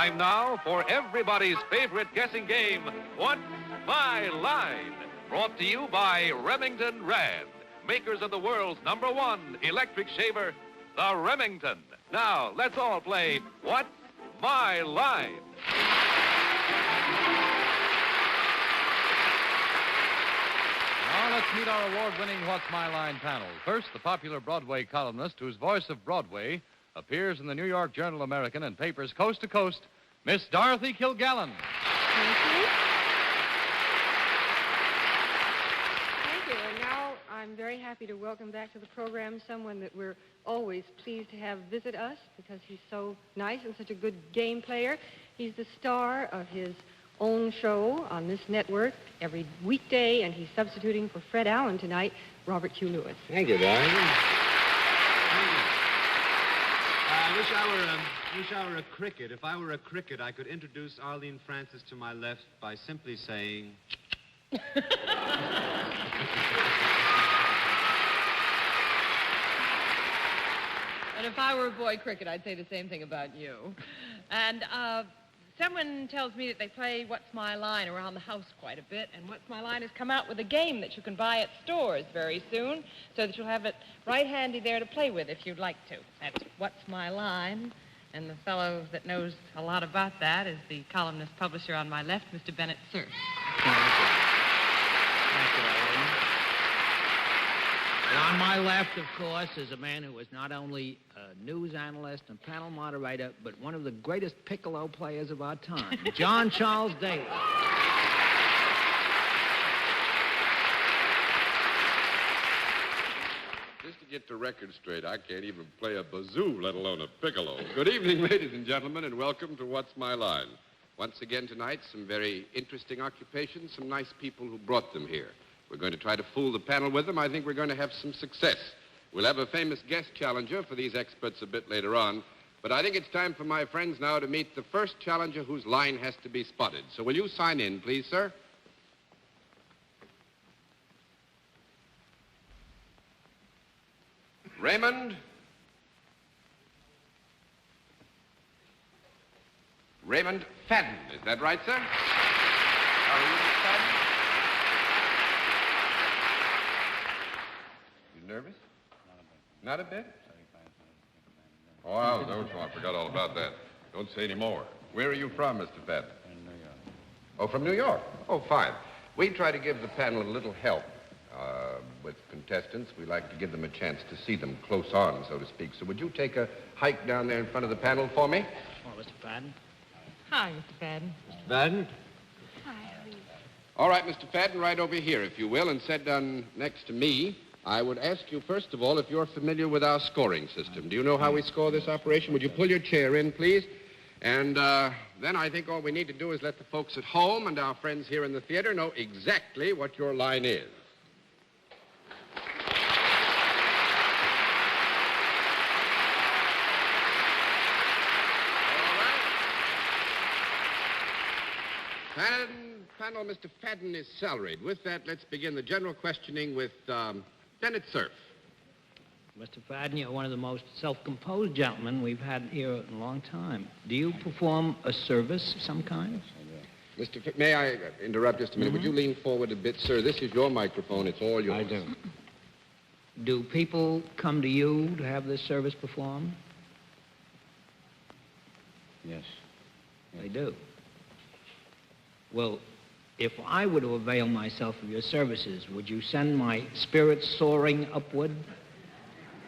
Time now for everybody's favorite guessing game, What's My Line? Brought to you by Remington Rand, makers of the world's #1 electric shaver, the Remington. Now, let's all play What's My Line? Now let's meet our award-winning What's My Line panel. First, the popular Broadway columnist whose voice of Broadway appears in the New York Journal-American and papers coast to coast, Miss Dorothy Kilgallen. Thank you. Thank you. And now I'm very happy to welcome back to the program someone that we're always pleased to have visit us because he's so nice and such a good game player. He's the star of his own show on this network every weekday, and he's substituting for Fred Allen tonight, Robert Q. Lewis. Thank you, darling. I wish I were a cricket. If I were a cricket, I could introduce Arlene Francis to my left by simply saying... And if I were a boy cricket, I'd say the same thing about you. And someone tells me that they play What's My Line around the house quite a bit, and What's My Line has come out with a game that you can buy at stores very soon, so that you'll have it right handy there to play with if you'd like to. That's What's My Line, and the fellow that knows a lot about that is the columnist publisher on my left, Mr. Bennett, Cerf. Thank you, Arlene. And on my left, of course, is a man who is not only a news analyst and panel moderator, but one of the greatest piccolo players of our time, John Charles Daly. Just to get the record straight, I can't even play a bazoo, let alone a piccolo. Good evening, ladies and gentlemen, and welcome to What's My Line. Once again tonight, some very interesting occupations, some nice people who brought them here. We're going to try to fool the panel with them. I think we're going to have some success. We'll have a famous guest challenger for these experts a bit later on. But I think it's time for my friends now to meet the first challenger whose line has to be spotted. So will you sign in, please, sir? Raymond Fadden. Is that right, sir? Are you Miss Fadden? Nervous? Not a bit? Oh, I forgot all about that. Don't say any more. Where are you from, Mr. Fadden? In New York. Oh, from New York? Oh, fine. We try to give the panel a little help with contestants. We like to give them a chance to see them close on, so to speak. So would you take a hike down there in front of the panel for me? Oh, Mr. Fadden. Hi, Mr. Fadden. Mr. Fadden? Hi, Arlene. All right, Mr. Fadden, right over here, if you will, and sit down next to me. I would ask you, first of all, if you're familiar with our scoring system. Do you know how we score this operation? Would you pull your chair in, please? And then I think all we need to do is let the folks at home and our friends here in the theater know exactly what your line is. All right. Panel, Mr. Fadden is salaried. With that, let's begin the general questioning with Bennett, Cerf. Mr. Fadden, you're one of the most self-composed gentlemen we've had here in a long time. Do you perform a service of some kind? May I interrupt just a minute? Would you lean forward a bit, sir? This is your microphone. It's all yours. I do. Do people come to you to have this service performed? Yes. They do. Well, if I were to avail myself of your services, would you send my spirits soaring upward?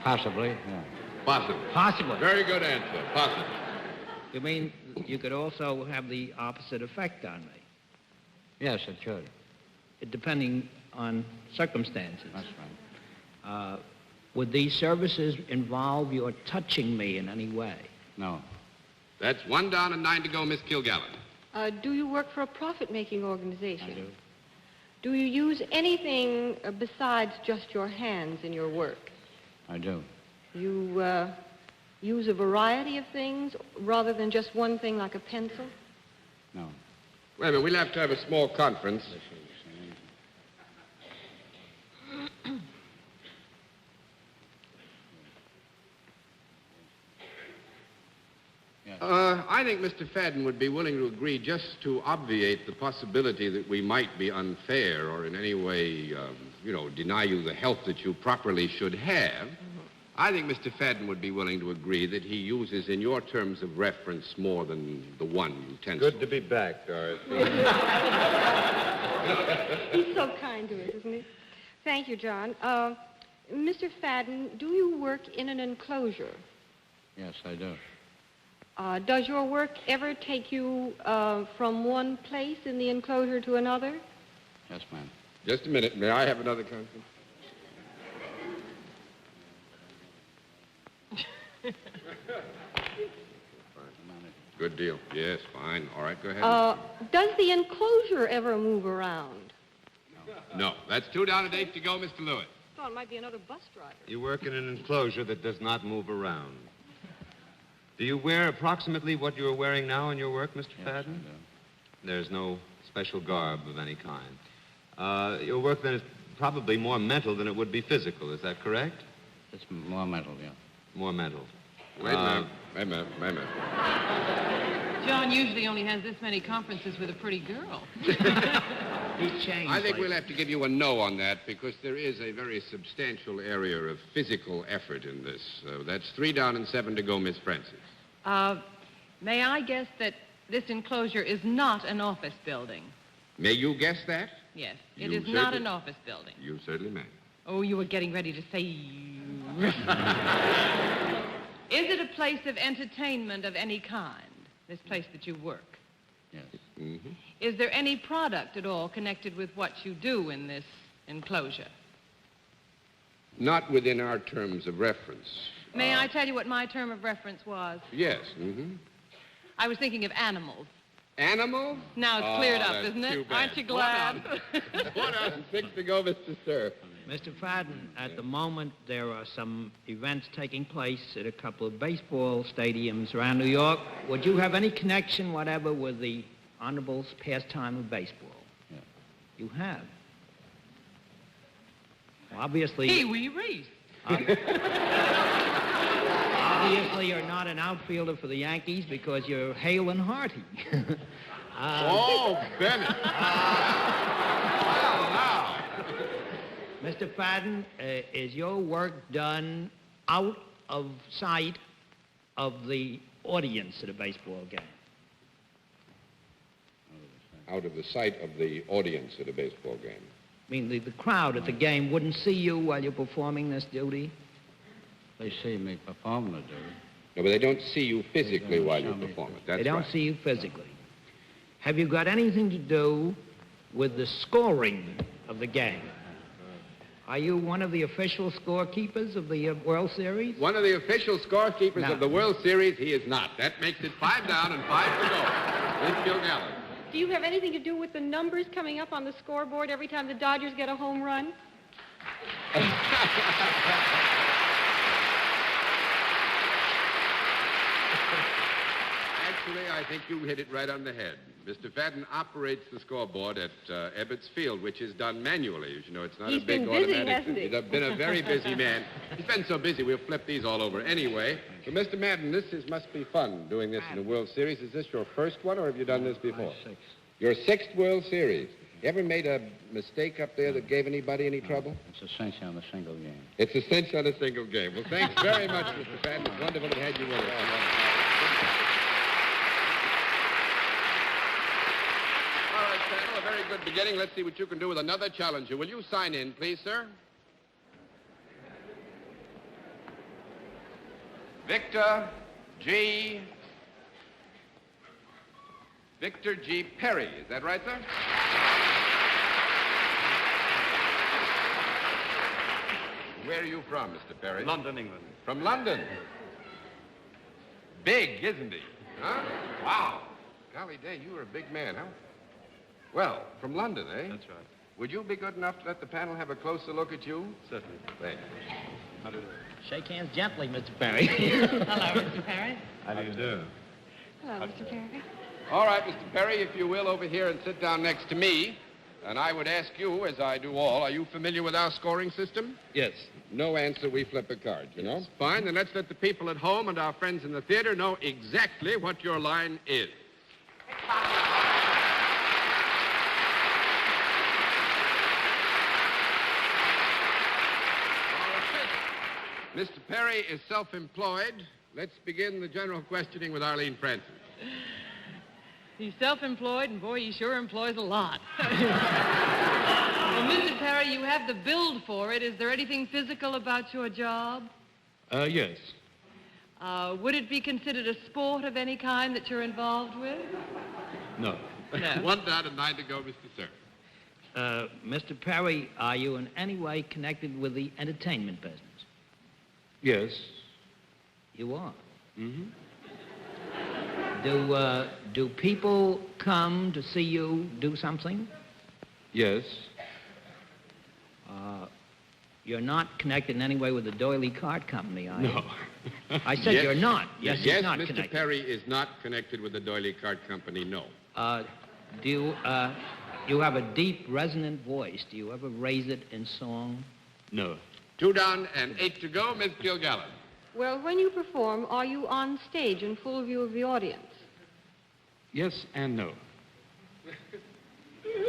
Possibly, yeah. Possibly. Possibly. Very good answer. Possibly. You mean you could also have the opposite effect on me? Yes, it should. Depending on circumstances. That's right. Would these services involve your touching me in any way? No. That's 1 down and 9 to go, Miss Kilgallen. Do you work for a profit-making organization? I do. Do you use anything besides just your hands in your work? I do. You use a variety of things rather than just one thing like a pencil? No. Wait a minute. We'll have to have a small conference. I think Mr. Fadden would be willing to agree just to obviate the possibility that we might be unfair or in any way, deny you the help that you properly should have. I think Mr. Fadden would be willing to agree that he uses in your terms of reference more than the one utensil. Good to be back, Dorothy. He's so kind to us, isn't he? Thank you, John. Mr. Fadden, do you work in an enclosure? Yes, I do. Does your work ever take you from one place in the enclosure to another? Yes, ma'am. Just a minute. May I have another constant? Good deal. Yes, fine. All right, go ahead. Does the enclosure ever move around? No. That's 2 down and 8 to go, Mr. Lewis. Thought it might be another bus driver. You work in an enclosure that does not move around. Do you wear approximately what you're wearing now in your work, Mr. Fadden? I do. There's no special garb of any kind. Your work, then, is probably more mental than it would be physical. Is that correct? It's more mental, yeah. More mental. Wait a minute. John usually only has this many conferences with a pretty girl. He's changed. I think lately. we'll have to give you a no on that because there is a very substantial area of physical effort in this. That's 3 down and 7 to go, Miss Francis. May I guess that this enclosure is not an office building? May you guess that? Yes, it You is not certainly- an office building. You certainly may. Oh, you were getting ready to say... Is it a place of entertainment of any kind, this place that you work? Yes. Mm-hmm. Is there any product at all connected with what you do in this enclosure? Not within our terms of reference. May I tell you what my term of reference was? Yes. Mm-hmm. I was thinking of animals. Animals? Now it's cleared up, that's isn't too it? bad. Aren't you glad? 1 down and 6 to go, Mr. Cerf. Mr. Fadden, at the moment, there are some events taking place at a couple of baseball stadiums around New York. Would you have any connection whatever with the honorable's pastime of baseball? Yeah. You have. Well, obviously... Pee-wee Reese. Obviously, you're not an outfielder for the Yankees because you're hale and hearty. Oh, Bennett. Well, now. Mr. Fadden, is your work done out of sight of the audience at a baseball game? Out of the sight of the audience at a baseball game. I mean, the crowd at the game wouldn't see you while you're performing this duty? They see me perform the duty. No, but they don't see you physically while you show me. perform it. That's They don't right. see you physically. Have you got anything to do with the scoring of the game? Are you one of the official scorekeepers of the World Series? One of the official scorekeepers No. of the World Series, he is not. That makes it 5 down and 5 to go. Miss Kilgallen. Do you have anything to do with the numbers coming up on the scoreboard every time the Dodgers get a home run? Actually, I think you hit it right on the head. Mr. Fadden operates the scoreboard at Ebbets Field, which is done manually. As you know, it's not He's a big been busy, automatic. hasn't he? He's been a very busy man. He's been so busy, we'll flip these all over. Anyway, but Mr. Madden, must be fun doing this in the World Series. Is this your first one, or have you done this before? Six. Your 6th World Series. You ever made a mistake up there that gave anybody any trouble? It's a cinch on the single game. It's a cinch on a single game. Well, thanks very much, Mr. Fadden. It's wonderful to have you with us. All right, panel, a very good beginning. Let's see what you can do with another challenger. Will you sign in, please, sir? Victor G. Perry. Is that right, sir? Where are you from, Mr. Perry? London, England. From London. Big, isn't he? Huh? Wow. Golly day, you were a big man, huh? Well, from London, eh? That's right. Would you be good enough to let the panel have a closer look at you? Certainly. Thank you. How do you do? Shake hands gently, Mr. Perry. Hello, Mr. Perry. How do you do? Hello, Mr. Perry. All right, Mr. Perry, if you will, over here and sit down next to me. And I would ask you, as I do all, are you familiar with our scoring system? Yes. No answer, we flip a card, you know? Fine, then let's let the people at home and our friends in the theater know exactly what your line is. Mr. Perry is self-employed. Let's begin the general questioning with Arlene Francis. He's self-employed, and boy, he sure employs a lot. Well, Mr. Perry, you have the build for it. Is there anything physical about your job? Yes. Would it be considered a sport of any kind that you're involved with? No. No. 1 down and 9 to go, Mr. Cerf. Mr. Perry, are you in any way connected with the entertainment business? Yes. You are. Mm-hmm. Do people come to see you do something? Yes. You're not connected in any way with the Doily Card Company, are you? No. I said Yes. you're not. Yes, he's not Mr. connected. Perry is not connected with the Doily Card Company, no. Do you have a deep, resonant voice? Do you ever raise it in song? No. 2 down and 8 to go, Miss Kilgallen. Well, when you perform, are you on stage in full view of the audience? Yes and no.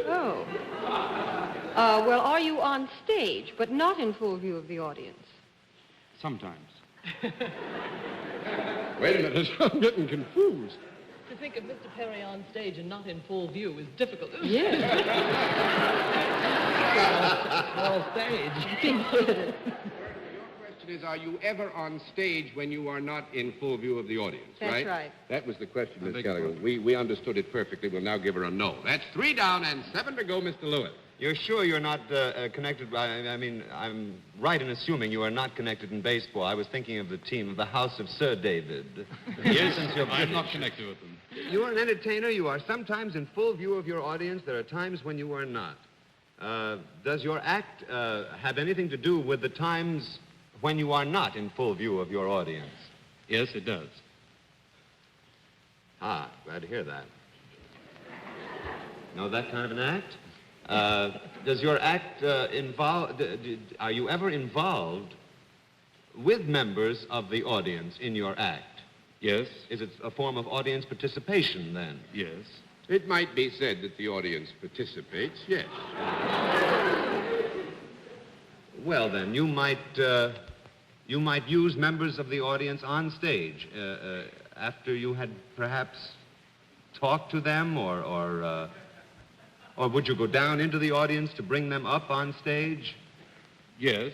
Oh. Well, are you on stage, but not in full view of the audience? Sometimes. Wait a minute, I'm getting confused. To think of Mr. Perry on stage and not in full view is difficult. Yes. Small stage. Your question is, are you ever on stage when you are not in full view of the audience, That's right? right. That was the question, Miss Gallagher. We understood it perfectly. We'll now give her a no. That's 3 down and 7 to go, Mr. Lewis. You're sure you're not connected? I mean, I'm right in assuming you are not connected in baseball. I was thinking of the team of the House of Sir David. Yes, Since you're I'm not British. connected with them. You are an entertainer. You are sometimes in full view of your audience. There are times when you are not. Does your act have anything to do with the times when you are not in full view of your audience? Yes, it does. Ah, glad to hear that. Know that kind of an act? Does your act involve... are you ever involved with members of the audience in your act? Yes. Is it a form of audience participation, then? Yes. It might be said that the audience participates, yes. Well, then, you might use members of the audience on stage after you had perhaps talked to them, or would you go down into the audience to bring them up on stage? Yes.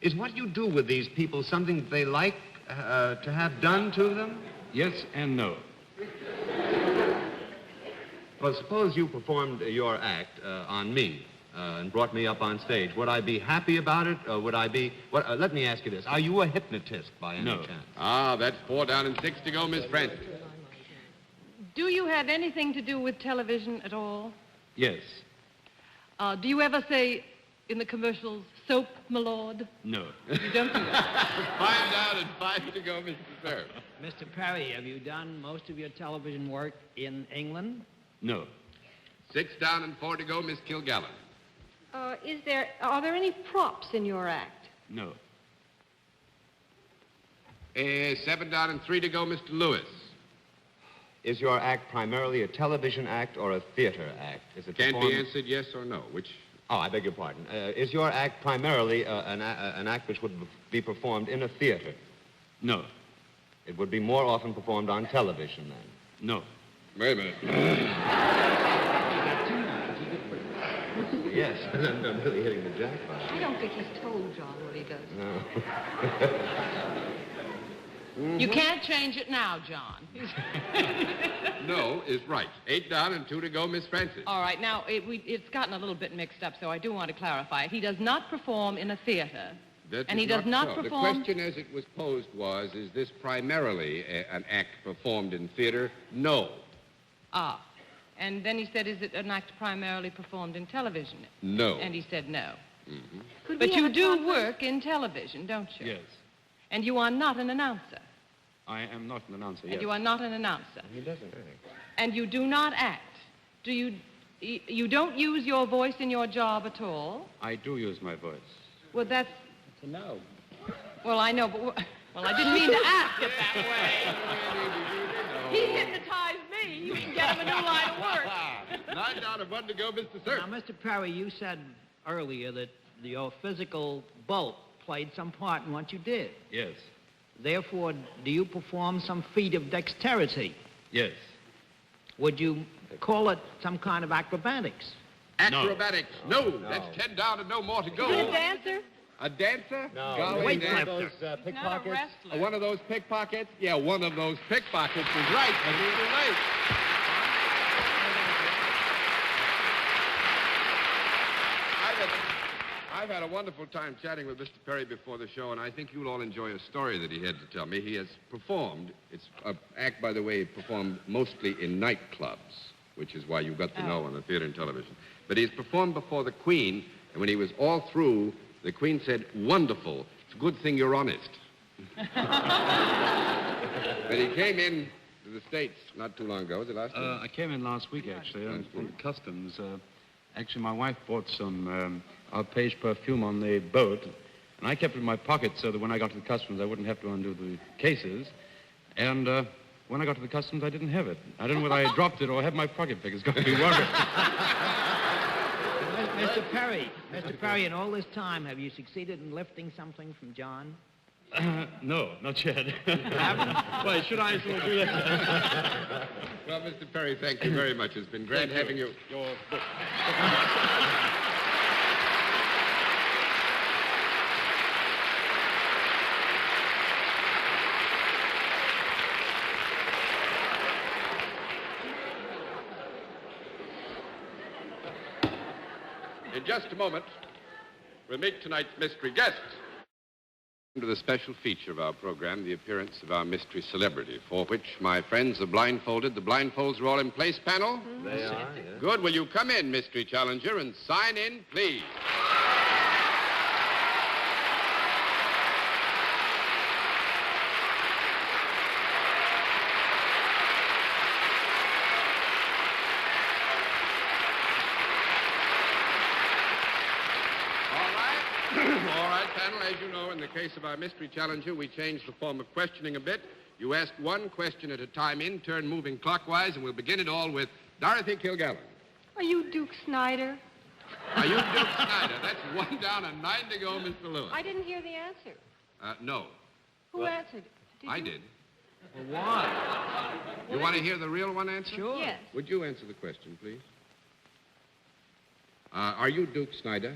Is what you do with these people something that they like to have done to them? Yes and no. Well, suppose you performed your act on me and brought me up on stage. Would I be happy about it, or would I be... Well, let me ask you this. Are you a hypnotist by any No. chance? Ah, that's 4 down and 6 to go, Miss Francis. Do you have anything to do with television at all? Yes. Do you ever say in the commercials, soap, my lord? No. You don't do that. 5 down and 5 to go, Mr. Cerf. Mr. Perry, have you done most of your television work in England? No. 6 down and 4 to go, Miss Kilgallen. Are there any props in your act? No. 7 down and 3 to go, Mr. Lewis. Is your act primarily a television act or a theater act? Is it Can't be performed- answered yes or no. Which? Oh, I beg your pardon. Is your act primarily an act which would be performed in a theater? No. It would be more often performed on television, then? No. Wait a minute. Yes, I'm really hitting the jackpot. I don't think he's told John what he does. No. You can't change it now, John. No is right. 8 down and 2 to go, Miss Francis. All right, now, it's gotten a little bit mixed up, so I do want to clarify it. He does not perform in a theater. That And is he does not so. perform- The question as it was posed was, is this primarily an act performed in theater? No. Ah. And then he said, is it an act primarily performed in television? No. And he said no. Could But we you have a do conference? work in television, don't you? Yes. And you are not an announcer. I am not an announcer, And yes. you are not an announcer. He doesn't act. And you do not act. You don't use your voice in your job at all? I do use my voice. Well, that's... To know. Well, I know, but... Well, I didn't mean to ask it that way. He hypnotized me. You can get him a new line of work. 9 down and 1 to go, Mr. Cerf. Now, Mr. Perry, you said earlier that your physical bulk played some part in what you did. Yes. Therefore, do you perform some feat of dexterity? Yes. Would you call it some kind of acrobatics? Acrobatics. No. That's 10 down and no more to go. Is it a dancer? A dancer? No. Golly, Wait, dancer. Cliff. Pickpockets? One of those pickpockets? Yeah, one of those pickpockets is right. But it's too late. I've had a wonderful time chatting with Mr. Perry before the show, and I think you'll all enjoy a story that he had to tell me. He has performed. It's an act, by the way, performed mostly in nightclubs, which is why you got to know on the theater and television. But he's performed before the Queen, and when he was all through, the Queen said, "Wonderful. It's a good thing you're honest." But he came in to the States not too long ago. Was it last year? I came in last week, actually, from customs. Actually, my wife bought some Arpège perfume on the boat, and I kept it in my pocket so that when I got to the customs, I wouldn't have to undo the cases. And when I got to the customs, I didn't have it. I don't know whether I dropped it or had my pocket pick. It's got to be worried. Mr. Perry, in all this time, have you succeeded in lifting something from John? No, not yet. Why, should I still do that? Well, Mr. Perry, thank you very much. It's been great having you. Your book. In just a moment, we'll meet tonight's mystery guests. To the special feature of our program, the appearance of our mystery celebrity, for which my friends are blindfolded. The blindfolds are all in place, panel? They are, yes. Good. Will you come in, mystery challenger, and sign in, please? All right, panel, as you know, in the case of our mystery challenger, we changed the form of questioning a bit. You ask one question at a time, in turn moving clockwise, and we'll begin it all with Dorothy Kilgallen. Are you Duke Snyder? Are you Duke Snyder? That's 1 down and 9 to go, Mr. Lewis. I didn't hear the answer. No. Who answered? I you? did. Well, why? You want to hear the real one answer? Sure. Yes. Would you answer the question, please? Are you Duke Snyder?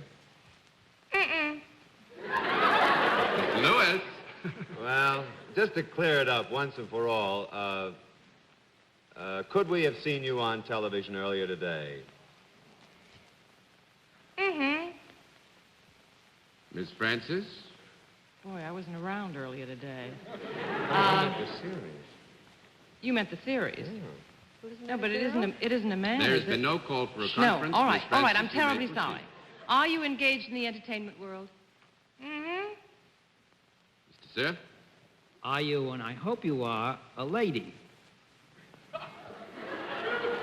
Mr. Lewis. Well, just to clear it up once and for all, could we have seen you on television earlier today? Miss Francis? Boy, I wasn't around earlier today. The series. You meant the series. Yeah. No, but it isn't a man, There has is been it? no call for a No, conference. all Miss right, Francis, I'm you may terribly proceed. sorry. Are you engaged in the entertainment world? Mr. Cerf? Are you, and I hope you are, a lady?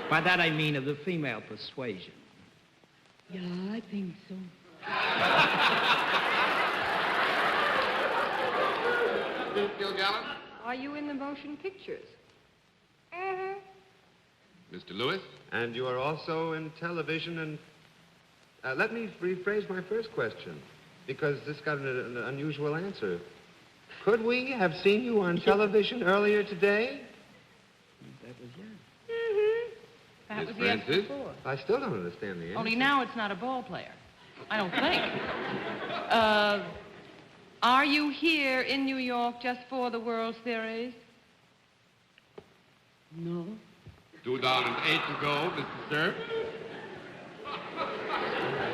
By that I mean of the female persuasion. Yeah, I think so. Miss Kilgallen? Are you in the motion pictures? Mr. Lewis? And you are also in television and... let me rephrase my first question, because this got an unusual answer. Could we have seen you on television earlier today? That was yes. That Miss was the answer Francis? before. I still don't understand the answer. Only now it's not a ball player. I don't think. Are you here in New York just for the World Series? No. 2 down and 8 to go, Mr. Cerf.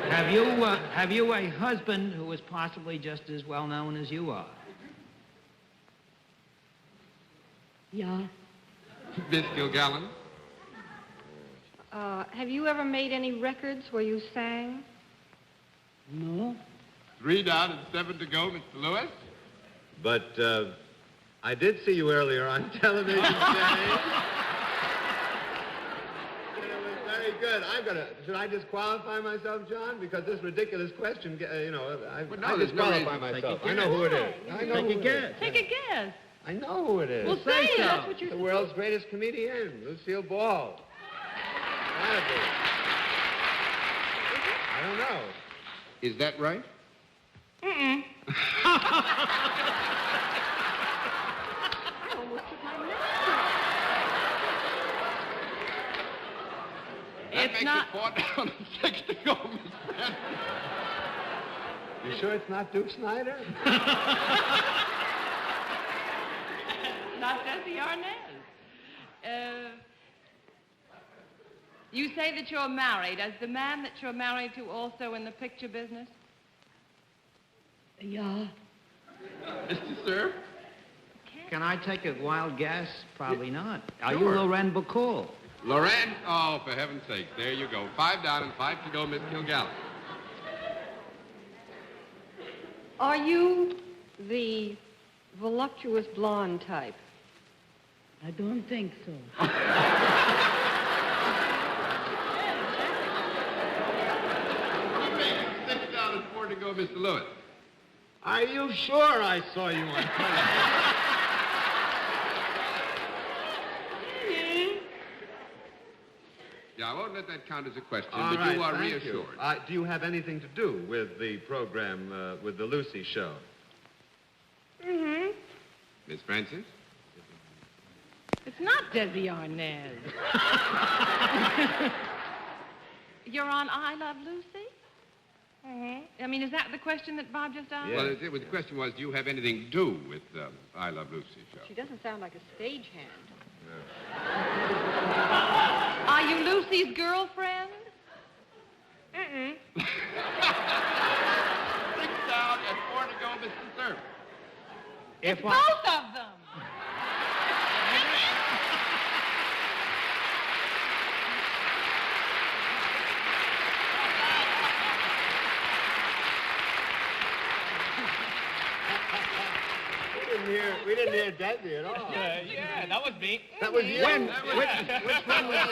Have you a husband who is possibly just as well known as you are? Yeah. Miss Kilgallen? Have you ever made any records where you sang? No. 3 down and 7 to go, Mr. Lewis. But I did see you earlier on television today. And it was very good. Should I disqualify myself, John? Because this ridiculous question, I disqualify myself. I know who it is. I know who it is. Take a guess. I know who it is. Well, say it. That's what The you're world's greatest comedian, Lucille Ball. Gotta be. I don't know. Is that right? Mm-mm. I almost took my mask That It's makes not. it 4 down and 6 to go, Miss Bennett. You sure it's not Duke Snyder? Not Desi Arnaz. You say that you're married. Is the man that you're married to also in the picture business? Yeah. Mr. Cerf? Can I take a wild guess? Probably not. Are you Sure. Loren Bacall? Loren? Oh, for heaven's sake. There you go. 5 down and 5 to go, Miss Kilgallen. Are you the voluptuous blonde type? I don't think so. You make it 6 down and 4 to go, Mr. Lewis. Are you sure I saw you on television? Yeah, I won't let that count as a question, All but right, you are thank reassured. You. Do you have anything to do with the program, with the Lucy show? Mm-hmm. Miss Francis? It's not Desi Arnaz. You're on I Love Lucy? Mm-hmm. I mean, is that the question that Bob just asked? Well, the question was, do you have anything to do with I Love Lucy show? She doesn't sound like a stagehand. Are you Lucy's girlfriend? Mm-mm. 6 down and 4 to go, Mr. Cerf. If Both of them. We didn't hear Desi at all. Yeah, that was me. That was you. Which one was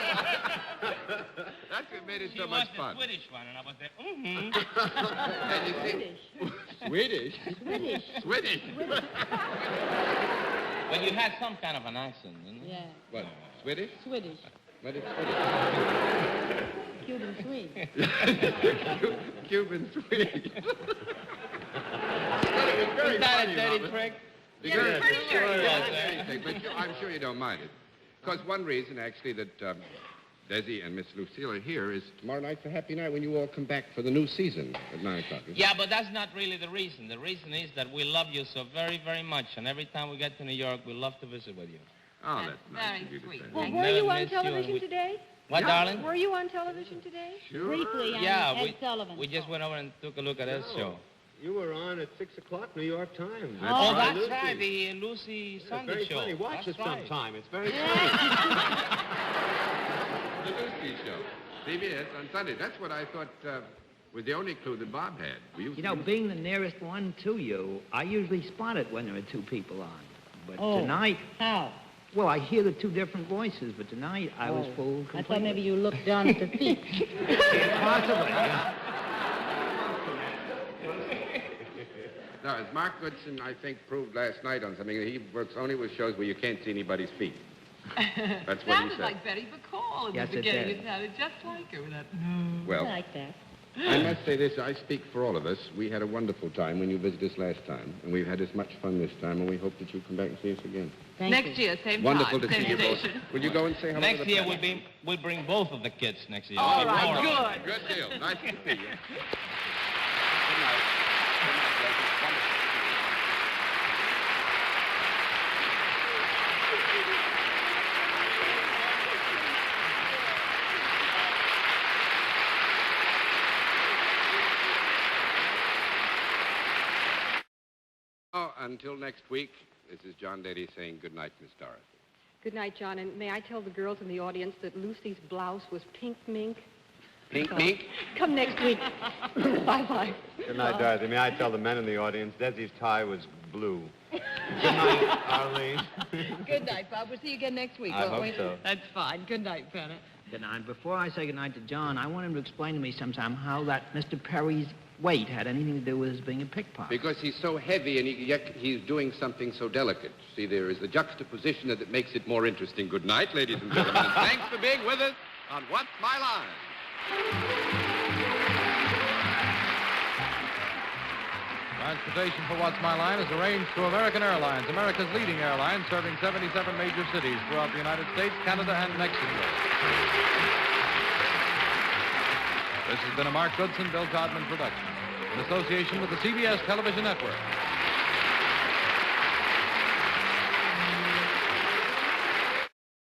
That's what made it She so was much the fun. Swedish one, and I was there, And you see, Swedish? Swedish. Well, you had some kind of an accent, didn't you? Yeah. What, Swedish? Swedish. What is Swedish? Cuban Swede. Cuban Swedish. Is that a dirty trick? Yeah, pretty sure you was, But I'm sure you don't mind it. Because one reason, actually, that Desi and Miss Lucille are here is tomorrow night's a happy night when you all come back for the new season at 9 o'clock. Yeah, but that's not really the reason. The reason is that we love you so very, very much, and every time we get to New York, we love to visit with you. Oh, that's nice very of you to sweet. say. Well, I were never you on miss you, and television we- today? What, darling? Were you on television today? Sure. Briefly on Yeah, Ed Sullivan. we just went over and took a look at his show. You were on at 6 o'clock, New York Times. Oh, that's Lucy. right, the Lucy It's Sunday very show. funny. Watch That's it right. sometime. It's very funny. The Lucy show. CBS on Sunday. That's what I thought was the only clue that Bob had. We used You to know, being the nearest one to you, I usually spot it when there are 2 people on. But Oh. tonight, How? well, I hear the 2 different voices, but tonight I was fooled completely. I thought maybe you looked down at the feet. Possibly, yeah. No, as Mark Goodson, I think, proved last night on something, he works only with shows where you can't see anybody's feet. That's what he Sounded said. like Betty Bacall in Yes, the it beginning. did. It sounded just like her with that. I Well, like that. I must say this, I speak for all of us. We had a wonderful time when you visited us last time, and we've had as much fun this time, and we hope that you'll come back and see us again. Thank Next you. year, same Wonderful time, to see same you both. station. Will you go and say hello Next to the year, family? we'll bring both of the kids next year. All Before right, us. good. Good deal. Nice to see you. Good night. Good night, Desi. Wonderful. Oh, until next week, this is John Dady saying good night, Miss Dorothy. Good night, John. And may I tell the girls in the audience that Lucy's blouse was pink mink? Pink mink? Come next week. Bye-bye. Good night, Dorothy. May I tell the men in the audience, Desi's tie was blue. Good night, Arlene. Good night, Bob. We'll see you again next week, I won't hope we? so. That's fine. Good night, Bennett. Good night. Before I say good night to John, I want him to explain to me sometime how that Mr. Perry's weight had anything to do with his being a pickpocket. Because he's so heavy and yet he's doing something so delicate. See, there is the juxtaposition that makes it more interesting. Good night, ladies and gentlemen, and thanks for being with us on What's My Line? Transportation for What's My Line is arranged through American Airlines, America's leading airline, serving 77 major cities throughout the United States, Canada, and Mexico. This has been a Mark Goodson, Bill Codman production, in association with the CBS Television Network.